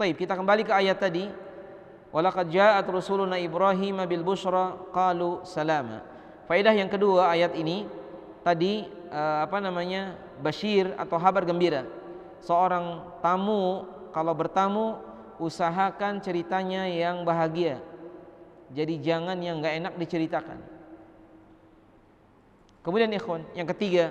Taib, kita kembali ke ayat tadi. Walaqad ja'at rusuluna Ibrahim bil busyra qalu salama. Faedah yang kedua ayat ini tadi basyir atau kabar gembira. Seorang tamu kalau bertamu usahakan ceritanya yang bahagia. Jadi jangan yang enggak enak diceritakan. Kemudian ikhwan, yang ketiga,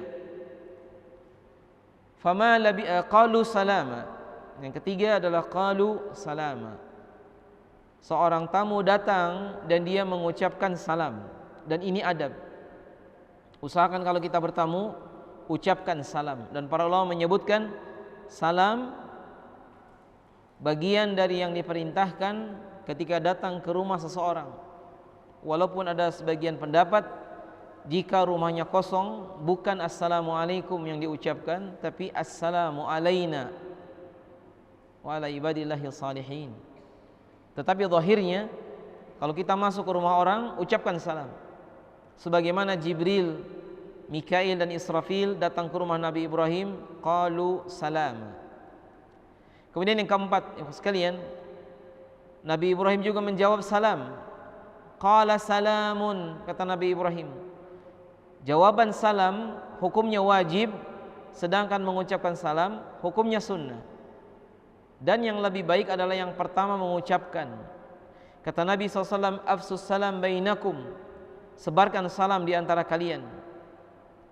qalu salama. Yang ketiga adalah qalu salama. Seorang tamu datang dan dia mengucapkan salam, dan ini adab. Usahakan kalau kita bertamu ucapkan salam, dan para ulama menyebutkan salam bagian dari yang diperintahkan ketika datang ke rumah seseorang. Walaupun ada sebagian pendapat jika rumahnya kosong bukan assalamualaikum yang diucapkan, tapi assalamu alaina wa ala ibadillahi salihin. Tetapi zahirnya kalau kita masuk ke rumah orang ucapkan salam, sebagaimana Jibril, Mikail dan Israfil datang ke rumah Nabi Ibrahim, qalu salam. Kemudian yang keempat, sekalian, Nabi Ibrahim juga menjawab salam. Qala salamun, kata Nabi Ibrahim. Jawaban salam hukumnya wajib, sedangkan mengucapkan salam hukumnya sunnah. Dan yang lebih baik adalah yang pertama mengucapkan. Kata Nabi SAW, afsus salam bainakum, sebarkan salam di antara kalian.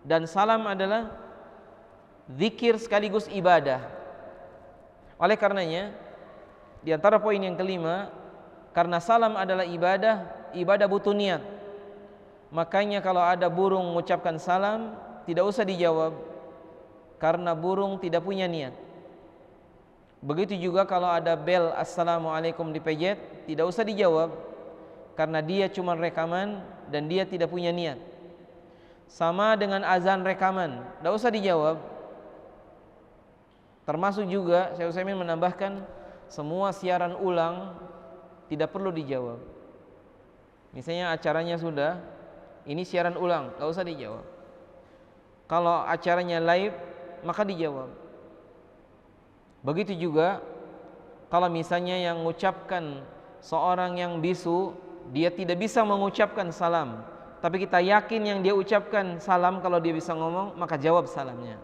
Dan salam adalah zikir sekaligus ibadah. Oleh karenanya, di antara poin yang kelima, karena salam adalah ibadah, ibadah butuh niat. Makanya kalau ada burung mengucapkan salam, tidak usah dijawab, karena burung tidak punya niat. Begitu juga kalau ada bel assalamualaikum dipejet, tidak usah dijawab, karena dia cuma rekaman dan dia tidak punya niat. Sama dengan azan rekaman, tidak usah dijawab. Termasuk juga Syekh Utsaimin menambahkan, semua siaran ulang tidak perlu dijawab. Misalnya acaranya sudah, ini siaran ulang, tidak usah dijawab. Kalau acaranya live, maka dijawab. Begitu juga kalau misalnya yang mengucapkan seorang yang bisu, dia tidak bisa mengucapkan salam, tapi kita yakin yang dia ucapkan salam, kalau dia bisa ngomong, maka jawab salamnya.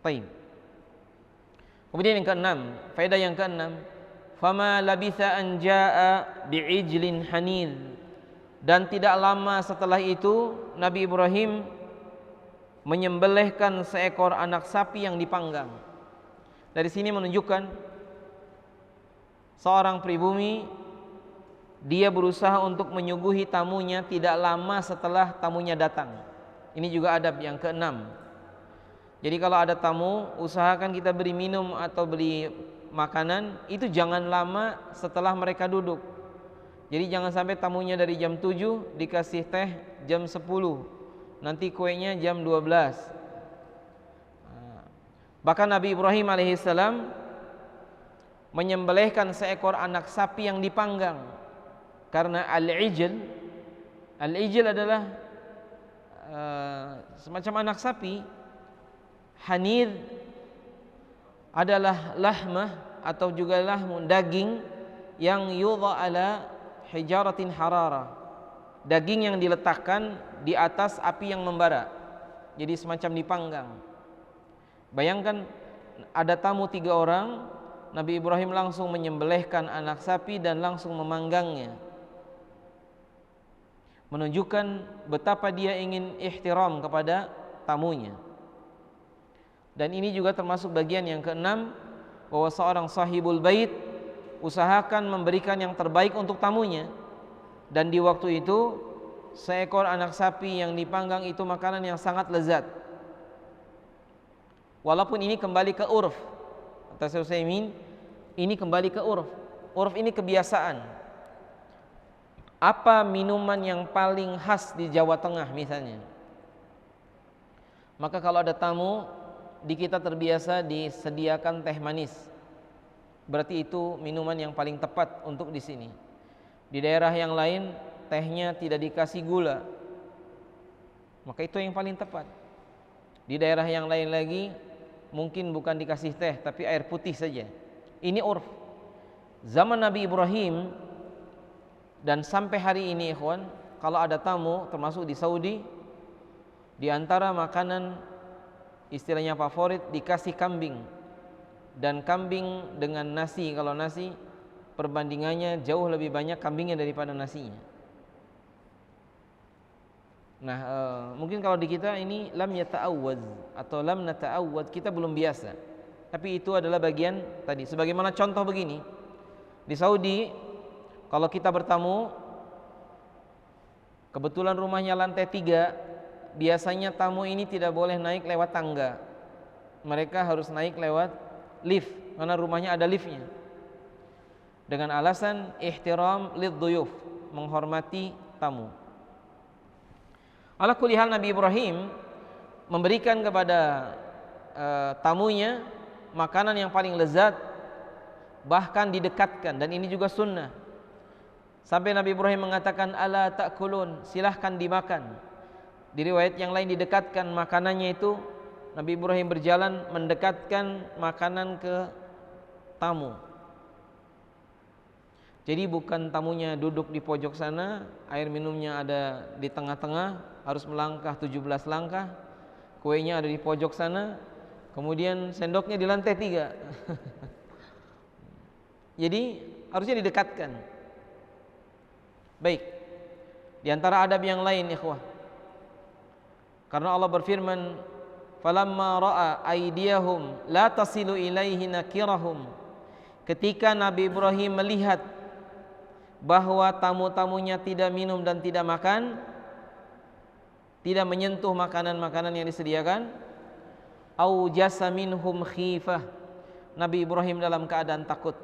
Baik. Kemudian yang keenam, faedah yang keenam, fama labitha an jaa bi'ijlin hanid. Dan tidak lama setelah itu Nabi Ibrahim menyembelihkan seekor anak sapi yang dipanggang. Dari sini menunjukkan seorang pribumi, dia berusaha untuk menyuguhi tamunya tidak lama setelah tamunya datang. Ini juga adab yang keenam. Jadi kalau ada tamu, usahakan kita beri minum atau beri makanan itu jangan lama setelah mereka duduk. Jadi jangan sampai tamunya dari jam 7 dikasih teh jam 10, nanti kuenya jam 12. Bahkan Nabi Ibrahim alaihissalam menyembelihkan seekor anak sapi yang dipanggang. Karena al-ijl adalah semacam anak sapi. Hanid adalah lahmah atau juga lahmun, daging yang yudha ala hijaratin harara, daging yang diletakkan di atas api yang membara, jadi semacam dipanggang. Bayangkan ada tamu 3 orang, Nabi Ibrahim langsung menyembelihkan anak sapi dan langsung memanggangnya, menunjukkan betapa dia ingin ihtiram kepada tamunya. Dan ini juga termasuk bagian yang keenam, bahwa seorang sahibul bait usahakan memberikan yang terbaik untuk tamunya. Dan di waktu itu seekor anak sapi yang dipanggang itu makanan yang sangat lezat. Walaupun ini kembali ke urf, kata Syekh Utsaimin, ini kembali ke urf. Urf ini kebiasaan. Apa minuman yang paling khas di Jawa Tengah misalnya? Maka kalau ada tamu, di kita terbiasa disediakan teh manis, berarti itu minuman yang paling tepat untuk di sini. Di daerah yang lain tehnya tidak dikasih gula, maka itu yang paling tepat. Di daerah yang lain lagi mungkin bukan dikasih teh tapi air putih saja, Ini urf. Zaman Nabi Ibrahim dan sampai hari ini ikhwan, kalau ada tamu termasuk di Saudi, di antara makanan istilahnya favorit dikasih kambing. Dan kambing dengan nasi, kalau nasi perbandingannya jauh lebih banyak kambingnya daripada nasinya. Nah, mungkin kalau di kita ini lam yata'awwad atau lam nata'awwad, kita belum biasa. Tapi itu adalah bagian tadi. Sebagaimana contoh begini, di Saudi kalau kita bertamu, kebetulan rumahnya lantai 3, biasanya tamu ini tidak boleh naik lewat tangga. Mereka harus naik lewat lift, karena rumahnya ada liftnya. Dengan alasan ihtiram lidhuyuf, menghormati tamu. Ala kulli hal, Nabi Ibrahim memberikan kepada tamunya makanan yang paling lezat, bahkan didekatkan, dan ini juga sunnah. Sampai Nabi Ibrahim mengatakan, ala ta'kulun, silahkan dimakan. Di riwayat yang lain didekatkan makanannya itu, Nabi Ibrahim berjalan mendekatkan makanan ke tamu. Jadi bukan tamunya duduk di pojok sana, air minumnya ada di tengah-tengah, harus melangkah 17 langkah, kuenya ada di pojok sana, kemudian sendoknya di lantai 3. Jadi harusnya didekatkan. Baik. Di antara adab yang lain ikhwah, karena Allah berfirman, falamma ra'a aydiyahum la tasilu ilaihi nakirahum. Ketika Nabi Ibrahim melihat bahwa tamu-tamunya tidak minum dan tidak makan, tidak menyentuh makanan-makanan yang disediakan, au jasa minhum khifah, Nabi Ibrahim dalam keadaan takut.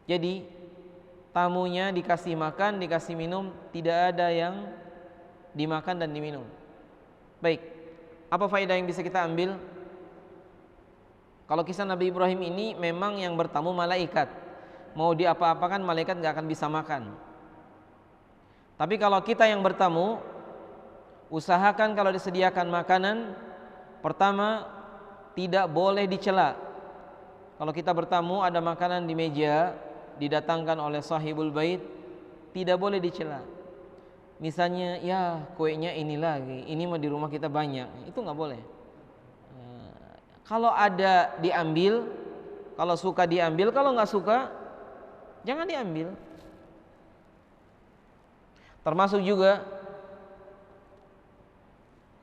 Jadi tamunya dikasih makan, dikasih minum, tidak ada yang dimakan dan diminum. Baik, apa faedah yang bisa kita ambil? Kalau kisah Nabi Ibrahim ini memang yang bertamu malaikat, mau diapa-apakan malaikat gak akan bisa makan. Tapi kalau kita yang bertamu, usahakan kalau disediakan makanan, pertama tidak boleh dicela. Kalau kita bertamu ada makanan di meja didatangkan oleh sahibul bait, tidak boleh dicela. Misalnya, ya kuenya ini lagi, ini mah di rumah kita banyak, itu nggak boleh. Kalau ada diambil, kalau suka diambil, kalau nggak suka jangan diambil. Termasuk juga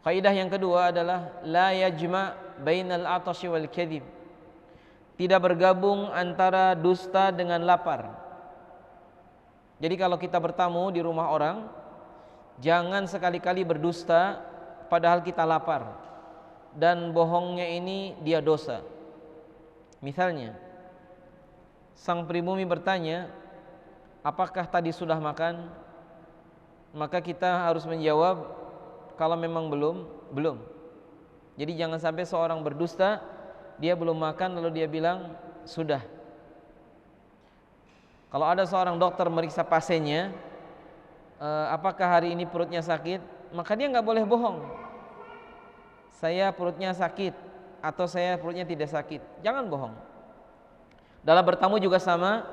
kaidah yang kedua adalah la yajma bainal atashi wal kadhib. Tidak bergabung antara dusta dengan lapar. Jadi kalau kita bertamu di rumah orang, jangan sekali-kali berdusta padahal kita lapar, dan bohongnya ini dia dosa. Misalnya, sang pribumi bertanya, apakah tadi sudah makan? Maka kita harus menjawab, kalau memang belum. Jadi jangan sampai seorang berdusta, dia belum makan lalu dia bilang sudah. Kalau ada seorang dokter meriksa pasiennya, apakah hari ini perutnya sakit, maka dia nggak boleh bohong. Saya perutnya sakit atau saya perutnya tidak sakit. Jangan bohong. Dalam bertamu juga sama,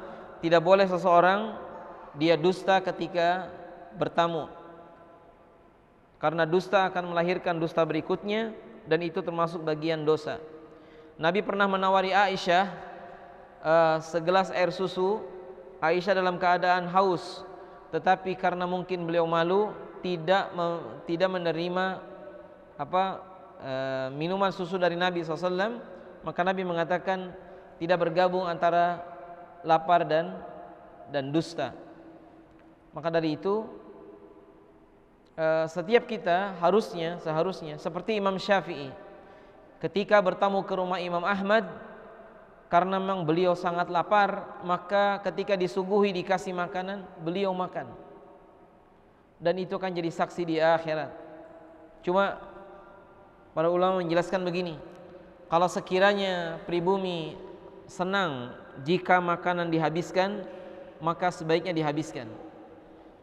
tidak boleh seseorang dia dusta ketika bertamu, karena dusta akan melahirkan dusta berikutnya, dan itu termasuk bagian dosa. Nabi pernah menawari Aisyah segelas air susu. Aisyah dalam keadaan haus, tetapi karena mungkin beliau malu tidak menerima minuman susu dari Nabi SAW, maka Nabi mengatakan tidak bergabung antara lapar dan dusta. Maka dari itu setiap kita seharusnya seperti Imam Syafi'i ketika bertamu ke rumah Imam Ahmad, karena memang beliau sangat lapar, maka ketika disuguhi dikasih makanan, beliau makan, dan itu akan jadi saksi di akhirat. Cuma para ulama menjelaskan begini, kalau sekiranya pribumi senang jika makanan dihabiskan, maka sebaiknya dihabiskan.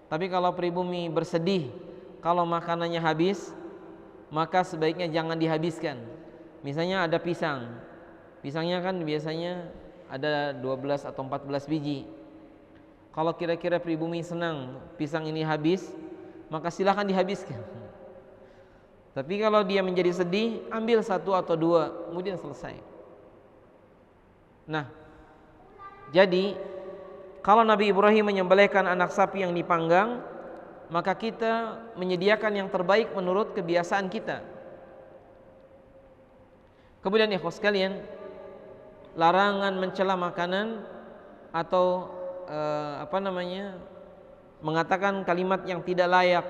Tapi kalau pribumi bersedih kalau makanannya habis, maka sebaiknya jangan dihabiskan. Misalnya ada pisang, Pisangnya kan biasanya ada 12 atau 14 biji. Kalau kira-kira pribumi senang pisang ini habis, maka silakan dihabiskan. Tapi kalau dia menjadi sedih, ambil 1 atau 2, kemudian selesai. Nah, jadi kalau Nabi Ibrahim menyembelihkan anak sapi yang dipanggang, maka kita menyediakan yang terbaik menurut kebiasaan kita. Kemudian ikhwas sekalian, larangan mencela makanan atau mengatakan kalimat yang tidak layak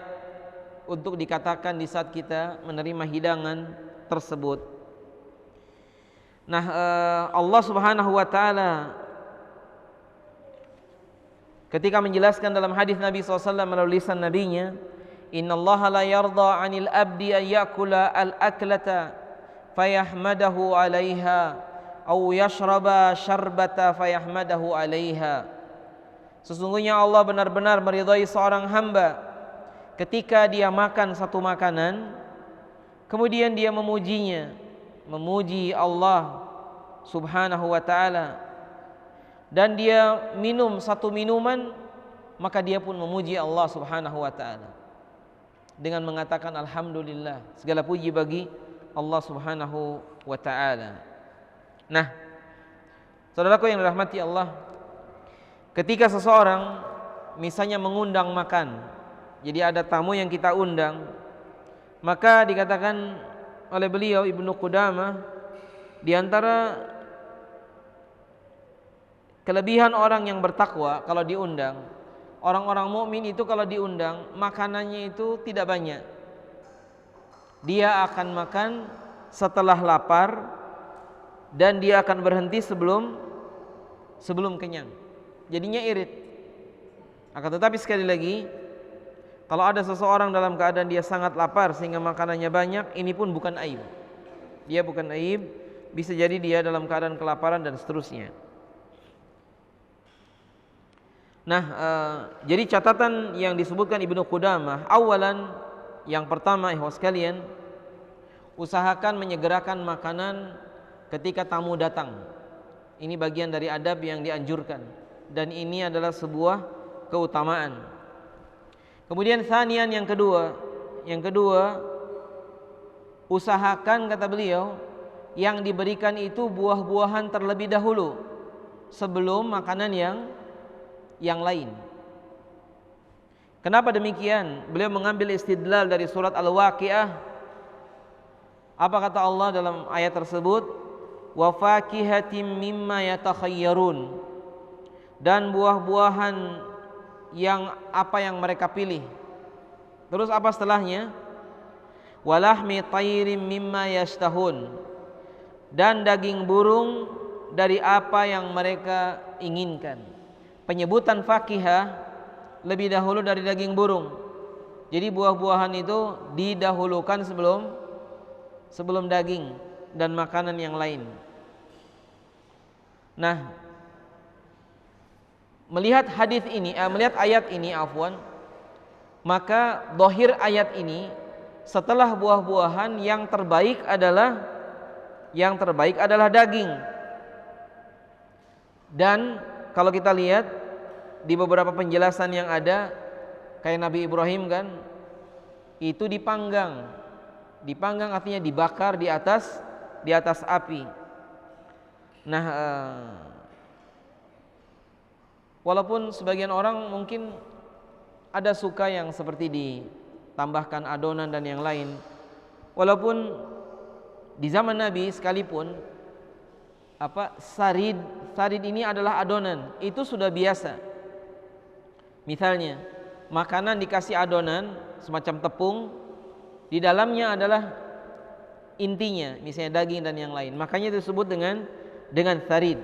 untuk dikatakan di saat kita menerima hidangan tersebut. Nah, Allah Subhanahu wa taala ketika menjelaskan dalam hadis Nabi SAW melalui lisan nabinya, innallaha la yarda 'anil abdi an ya'kula al-aklata fayahmadahu 'alaiha aw yashraba syarbata fayahmadahu 'alaiha. Sesungguhnya Allah benar-benar meridhai seorang hamba ketika dia makan satu makanan, kemudian dia memujinya, memuji Allah Subhanahu wa ta'ala, dan dia minum satu minuman, maka dia pun memuji Allah Subhanahu wa ta'ala dengan mengatakan alhamdulillah, segala puji bagi Allah Subhanahu wa ta'ala. Nah, saudaraku yang dirahmati Allah, ketika seseorang misalnya mengundang makan, jadi ada tamu yang kita undang, maka dikatakan oleh beliau Ibnu Qudamah, di antara kelebihan orang yang bertakwa kalau diundang, orang-orang mukmin itu kalau diundang makanannya itu tidak banyak. Dia akan makan setelah lapar dan dia akan berhenti sebelum kenyang. Jadinya irit. Akan tetapi sekali lagi, kalau ada seseorang dalam keadaan dia sangat lapar sehingga makanannya banyak, ini pun bukan aib. Dia bukan aib, bisa jadi dia dalam keadaan kelaparan dan seterusnya. Nah, jadi catatan yang disebutkan Ibnu Qudamah, awalan, yang pertama ikhwas sekalian, usahakan menyegerakan makanan ketika tamu datang. Ini bagian dari adab yang dianjurkan, dan ini adalah sebuah keutamaan. Kemudian sanian, yang kedua, usahakan, kata beliau, yang diberikan itu buah-buahan terlebih dahulu sebelum makanan yang lain. Kenapa demikian? Beliau mengambil istidlal dari surat Al-Waqiah. Apa kata Allah dalam ayat tersebut? Wa fakihatim mimma yatakhayyarun, dan buah-buahan yang apa yang mereka pilih. Terus apa setelahnya? Walahmi tayrim mimma yashtahun, dan daging burung dari apa yang mereka inginkan. Penyebutan fakihah lebih dahulu dari daging burung. Jadi buah-buahan itu didahulukan sebelum daging dan makanan yang lain. Nah, melihat ayat ini, maka zahir ayat ini, setelah buah-buahan yang terbaik adalah daging. Dan kalau kita lihat di beberapa penjelasan yang ada, kayak Nabi Ibrahim kan, itu dipanggang. Dipanggang artinya dibakar di atas api. Nah, walaupun sebagian orang mungkin ada suka yang seperti ditambahkan adonan dan yang lain, walaupun di zaman Nabi sekalipun sarid ini adalah adonan, itu sudah biasa. Misalnya makanan dikasih adonan semacam tepung, di dalamnya adalah intinya, misalnya daging dan yang lain, makanya disebut dengan sarid.